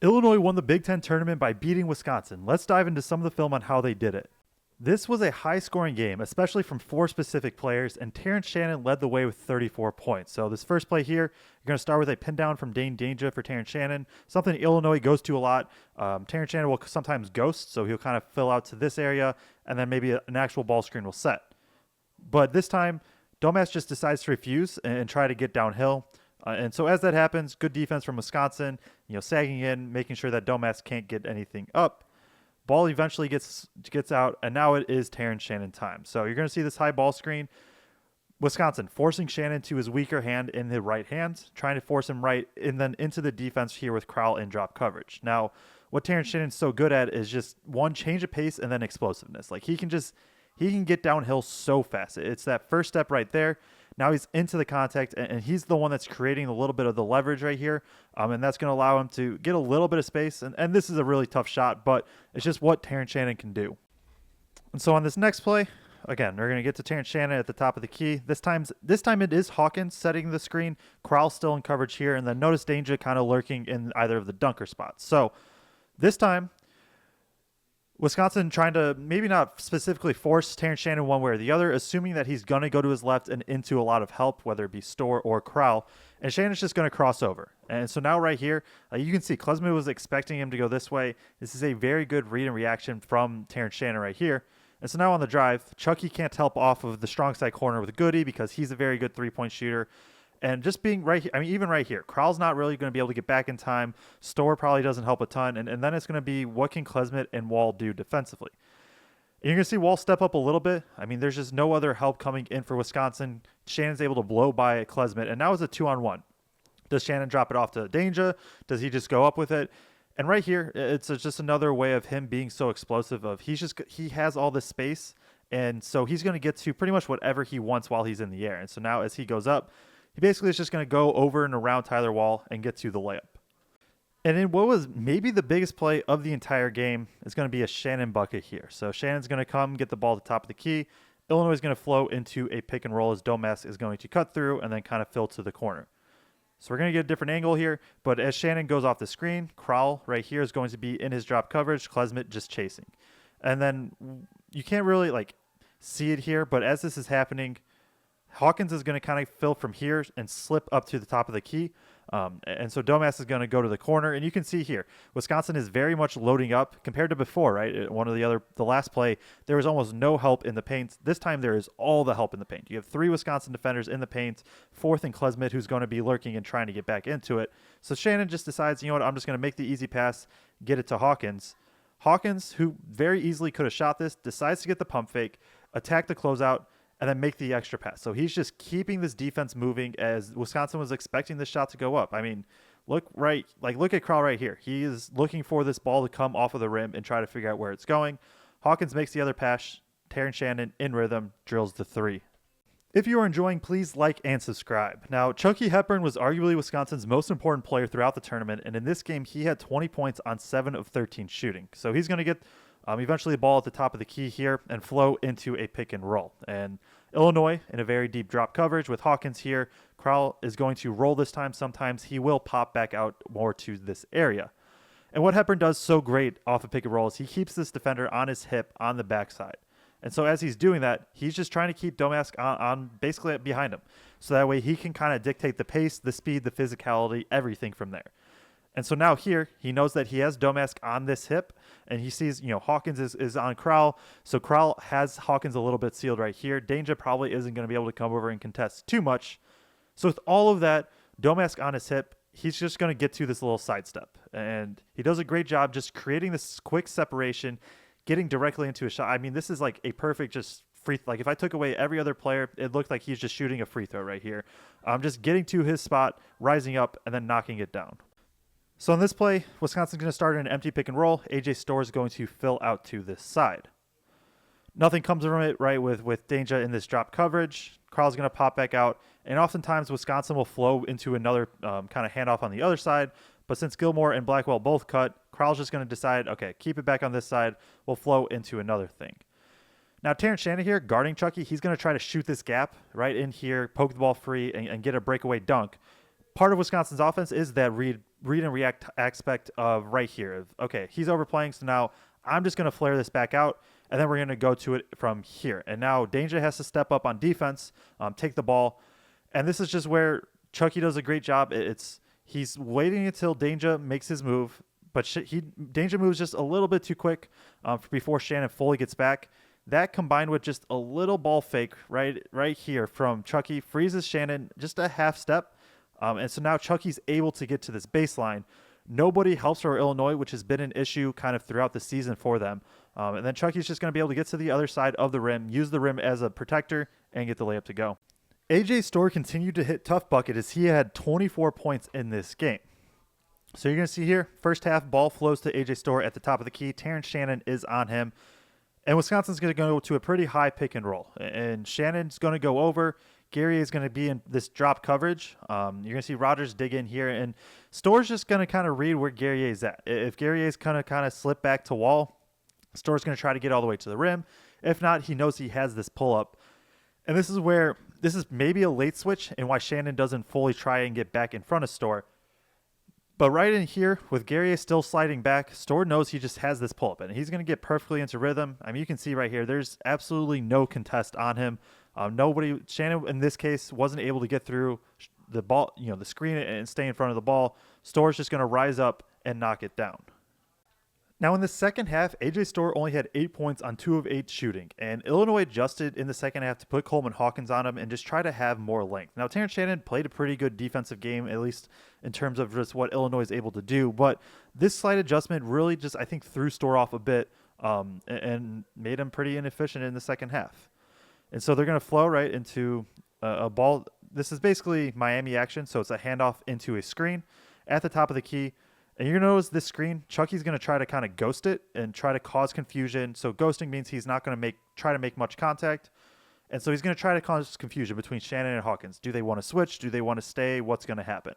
Illinois won the Big Ten tournament by beating Wisconsin. Let's dive into some of the film on how they did it. This was a high-scoring game, especially from four specific players, and Terrence Shannon led the way with 34 points. So this first play here, you're going to start with a pin down from Dane Danger for Terrence Shannon, something Illinois goes to a lot. Terrence Shannon will sometimes ghost, so he'll kind of fill out to this area, and then maybe an actual ball screen will set. But this time, Domask just decides to refuse and try to get downhill. And so as that happens, good defense from Wisconsin, sagging in, making sure that Domask can't get anything up. Ball eventually gets out, and now it is Terrence Shannon time. So you're going to see this high ball screen. Wisconsin forcing Shannon to his weaker hand in the right hand, trying to force him right and then into the defense here with Crowell in drop coverage. Now, what Terrence Shannon's so good at is just one, change of pace and then explosiveness. Like he can get downhill so fast. It's that first step right there. Now he's into the contact, and he's the one that's creating a little bit of the leverage right here, and that's going to allow him to get a little bit of space. And this is a really tough shot, but it's just what Terrence Shannon can do. And so on this next play, again, we're going to get to Terrence Shannon at the top of the key. This time it is Hawkins setting the screen. Crowell still in coverage here, and then notice Danger kind of lurking in either of the dunker spots. So this time, Wisconsin trying to maybe not specifically force Terrence Shannon one way or the other, assuming that he's going to go to his left and into a lot of help, whether it be Storr or Crowell, and Shannon's just going to cross over. And so now right here, you can see Klesmith was expecting him to go this way. This is a very good read and reaction from Terrence Shannon right here. And so now on the drive, Chucky can't help off of the strong side corner with Goody because he's a very good three-point shooter. And just being right here, even right here, Crowell's not really going to be able to get back in time. Storr probably doesn't help a ton. And then it's going to be what can Klesmith and Wall do defensively. And you're going to see Wall step up a little bit. There's just no other help coming in for Wisconsin. Shannon's able to blow by Klesmith. And now it's a 2-on-1. Does Shannon drop it off to Danger? Does he just go up with it? And right here, it's just another way of him being so explosive. He has all this space. And so he's going to get to pretty much whatever he wants while he's in the air. And so now as he goes up, he basically is just going to go over and around Tyler Wall and get to the layup. And in what was maybe the biggest play of the entire game is going to be a Shannon bucket here. So Shannon's going to come, get the ball at the top of the key. Illinois is going to flow into a pick and roll as Domask is going to cut through and then kind of fill to the corner. So we're going to get a different angle here. But as Shannon goes off the screen, Crowell right here is going to be in his drop coverage. Klesmith just chasing. And then you can't really see it here. But as this is happening, Hawkins is going to kind of fill from here and slip up to the top of the key. And so Domask is going to go to the corner. And you can see here, Wisconsin is very much loading up compared to before, right? The last play, there was almost no help in the paint. This time there is all the help in the paint. You have three Wisconsin defenders in the paint, fourth and Klesmith, who's going to be lurking and trying to get back into it. So Shannon just decides, I'm just going to make the easy pass, get it to Hawkins. Hawkins, who very easily could have shot this, decides to get the pump fake, attack the closeout, and then make the extra pass. So he's just keeping this defense moving as Wisconsin was expecting this shot to go up. Look at Crowell right here. He is looking for this ball to come off of the rim and try to figure out where it's going. Hawkins makes the other pass. Terrence Shannon in rhythm drills the three. If you are enjoying, please like and subscribe. Now, Chucky Hepburn was arguably Wisconsin's most important player throughout the tournament, and in this game, he had 20 points on 7 of 13 shooting. So he's going to get eventually the ball at the top of the key here and flow into a pick and roll. And Illinois in a very deep drop coverage with Hawkins here. Crowell is going to roll this time. Sometimes he will pop back out more to this area. And what Hepburn does so great off of pick and roll is he keeps this defender on his hip on the backside. And so as he's doing that, he's just trying to keep Domask on basically behind him. So that way he can kind of dictate the pace, the speed, the physicality, everything from there. And so now here, he knows that he has Domask on this hip, and he sees, Hawkins is on Crowell. So Crowell has Hawkins a little bit sealed right here. Danger probably isn't going to be able to come over and contest too much. So with all of that, Domask on his hip, he's just going to get to this little sidestep. And he does a great job just creating this quick separation, getting directly into a shot. This is like a perfect just free. Like if I took away every other player, it looked like he's just shooting a free throw right here. Just getting to his spot, rising up, and then knocking it down. So in this play, Wisconsin's going to start in an empty pick and roll. AJ Storr is going to fill out to this side. Nothing comes from it, right, with Danger in this drop coverage. Crowell's going to pop back out. And oftentimes, Wisconsin will flow into another kind of handoff on the other side. But since Gilmore and Blackwell both cut, Crowell's just going to decide, okay, keep it back on this side. We'll flow into another thing. Now, Terrence Shannon here, guarding Chucky, he's going to try to shoot this gap right in here, poke the ball free, and get a breakaway dunk. Part of Wisconsin's offense is that read read and react aspect of right here. Okay, he's overplaying, so now I'm just going to flare this back out, and then we're going to go to it from here. And now Danger has to step up on defense, take the ball, and this is just where Chucky does a great job. He's waiting until Danger makes his move, but Danger moves just a little bit too quick before Shannon fully gets back. That combined with just a little ball fake right here from Chucky freezes Shannon just a half step. And so now Chucky's able to get to this baseline. Nobody helps for Illinois, which has been an issue kind of throughout the season for them. And then Chucky's just going to be able to get to the other side of the rim, use the rim as a protector, and get the layup to go. AJ Storr continued to hit tough bucket as he had 24 points in this game. So you're going to see here, first half, ball flows to AJ Storr at the top of the key. Terrence Shannon is on him. And Wisconsin's going to go to a pretty high pick and roll. And Shannon's going to go over. Gary is going to be in this drop coverage. You're going to see Rogers dig in here. And Storr's just going to kind of read where Guerrier is at. If Guerrier is going to kind of slip back to Wall, Storr's going to try to get all the way to the rim. If not, he knows he has this pull-up. And this is maybe a late switch and why Shannon doesn't fully try and get back in front of Storr. But right in here, with Guerrier still sliding back, Storr knows he just has this pull-up, and he's going to get perfectly into rhythm. I mean, you can see right here, there's absolutely no contest on him. Shannon, in this case, wasn't able to get through the ball, the screen and stay in front of the ball. Storr's just going to rise up and knock it down. Now, in the second half, AJ Storr only had 8 points on 2 of 8 shooting, and Illinois adjusted in the second half to put Coleman Hawkins on him and just try to have more length. Now, Terrence Shannon played a pretty good defensive game, at least in terms of just what Illinois is able to do, but this slight adjustment really just, I think, threw Storr off a bit and made him pretty inefficient in the second half. And so they're going to flow right into a ball. This is basically Miami action, so it's a handoff into a screen at the top of the key. And you're going to notice this screen, Chucky's going to try to kind of ghost it and try to cause confusion. So ghosting means he's not going to try to make much contact. And so he's going to try to cause confusion between Shannon and Hawkins. Do they want to switch? Do they want to stay? What's going to happen?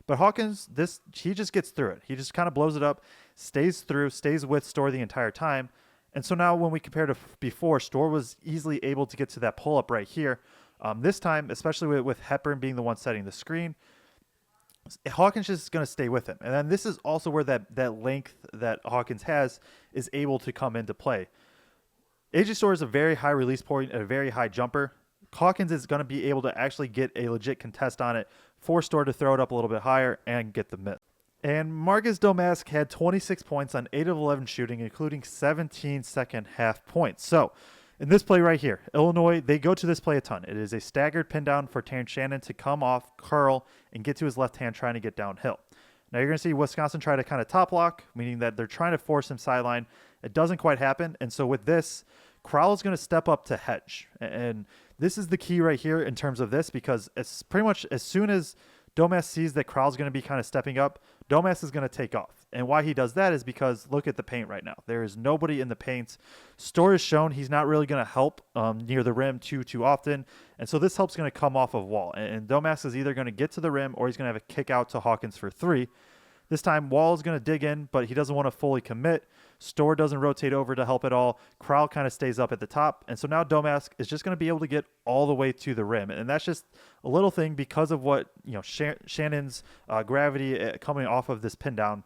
But Hawkins, he just gets through it. He just kind of blows it up, stays with Storr the entire time. And so now when we compare to before, Storr was easily able to get to that pull-up right here. This time, especially with Hepburn being the one setting the screen, Hawkins is going to stay with him. And then this is also where that length that Hawkins has is able to come into play. AJ Storr is a very high release point and a very high jumper. Hawkins is going to be able to actually get a legit contest on it, force Storr to throw it up a little bit higher and get the miss. And Marcus Domask had 26 points on 8 of 11 shooting, including 17 second half points. So in this play right here, Illinois, they go to this play a ton. It is a staggered pin down for Terrence Shannon to come off, curl, and get to his left hand trying to get downhill. Now you're going to see Wisconsin try to kind of top lock, meaning that they're trying to force him sideline. It doesn't quite happen. And so with this, Crowell is going to step up to hedge. And this is the key right here in terms of this, because it's pretty much as soon as Domask sees that Crowell's going to be kind of stepping up, Domask is going to take off. And why he does that is because look at the paint right now. There is nobody in the paint. Storr has shown he's not really going to help near the rim too often. And so this help's going to come off of Wall. And Domask is either going to get to the rim or he's going to have a kick out to Hawkins for 3. This time, Wall is going to dig in, but he doesn't want to fully commit. Storr doesn't rotate over to help at all. Crowell kind of stays up at the top. And so now Domask is just going to be able to get all the way to the rim. And that's just a little thing because of what, Shannon's gravity coming off of this pin down.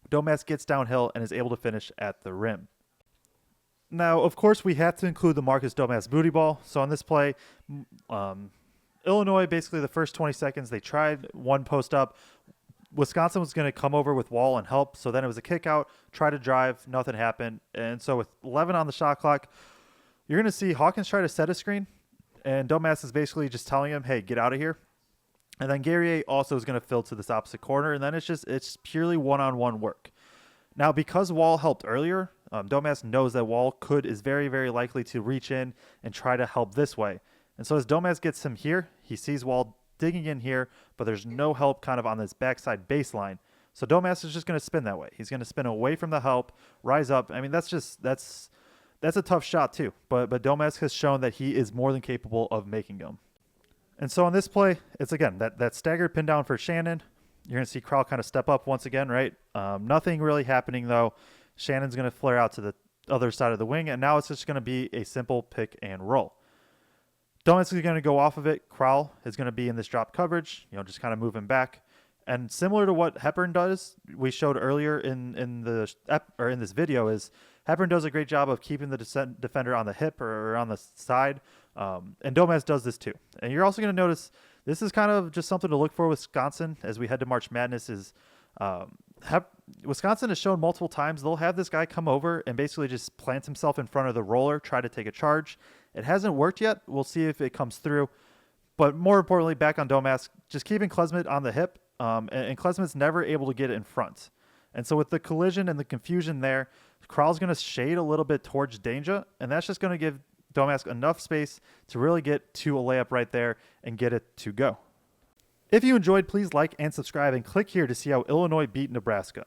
Domask gets downhill and is able to finish at the rim. Now, of course, we have to include the Marcus Domask booty ball. So on this play, Illinois, basically the first 20 seconds, they tried one post up. Wisconsin was going to come over with Wall and help. So then it was a kick out, try to drive, nothing happened. And so with 11 on the shot clock, you're going to see Hawkins try to set a screen. And Domask is basically just telling him, hey, get out of here. And then Guerrier also is going to fill to this opposite corner. And then it's purely one-on-one work. Now, because Wall helped earlier, Domask knows that Wall is very, very likely to reach in and try to help this way. And so as Domask gets him here, he sees Wall digging in here, but there's no help kind of on this backside baseline. So Domask is just going to spin that way. He's going to spin away from the help, rise up. I mean, that's a tough shot too. But Domask has shown that he is more than capable of making them. And so on this play, it's again that staggered pin down for Shannon. You're going to see Crowell kind of step up once again, right? Nothing really happening though. Shannon's going to flare out to the other side of the wing, and now it's just going to be a simple pick and roll. Domask is going to go off of it. Crowell is going to be in this drop coverage, just kind of moving back. And similar to what Hepburn does, we showed earlier in this video, is Hepburn does a great job of keeping the defender on the hip or on the side, and Domask does this too. And you're also going to notice this is kind of just something to look for with Wisconsin as we head to March Madness. Is Wisconsin has shown multiple times they'll have this guy come over and basically just plant himself in front of the roller, try to take a charge. It hasn't worked yet. We'll see if it comes through. But more importantly, back on Domask, just keeping Klesmit on the hip, and Klesmit's never able to get it in front. And so with the collision and the confusion there, Kral's going to shade a little bit towards danger, and that's just going to give Domask enough space to really get to a layup right there and get it to go. If you enjoyed, please like and subscribe and click here to see how Illinois beat Nebraska.